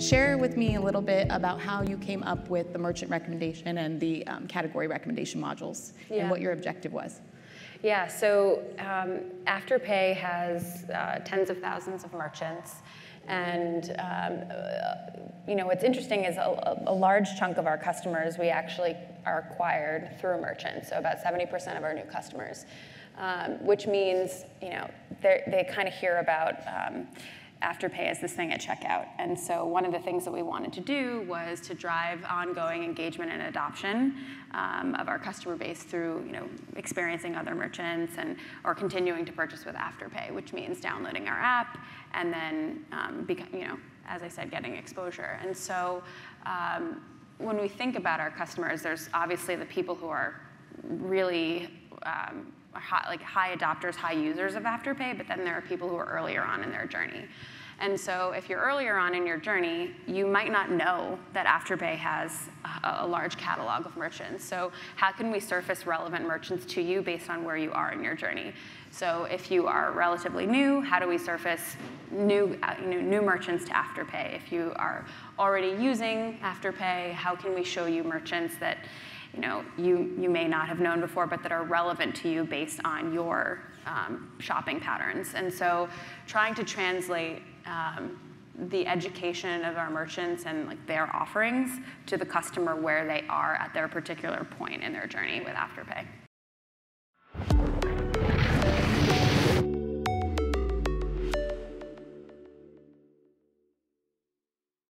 share with me a little bit about how you came up with the merchant recommendation and the category recommendation modules, and what your objective was. Yeah, so Afterpay has tens of thousands of merchants, and what's interesting is a large chunk of our customers we actually are acquired through a merchant. So about 70% of our new customers, which means they kind of hear about Afterpay as this thing at checkout. And so one of the things that we wanted to do was to drive ongoing engagement and adoption of our customer base through experiencing other merchants or continuing to purchase with Afterpay, which means downloading our app and then, as I said, getting exposure. And so when we think about our customers, there's obviously the people who are really high adopters, high users of Afterpay, but then there are people who are earlier on in their journey. And so if you're earlier on in your journey, you might not know that Afterpay has a large catalog of merchants. So how can we surface relevant merchants to you based on where you are in your journey? So if you are relatively new, how do we surface new merchants to Afterpay? If you are already using Afterpay, how can we show you merchants that you may not have known before, but that are relevant to you based on your shopping patterns? And so trying to translate the education of our merchants and their offerings to the customer where they are at their particular point in their journey with Afterpay.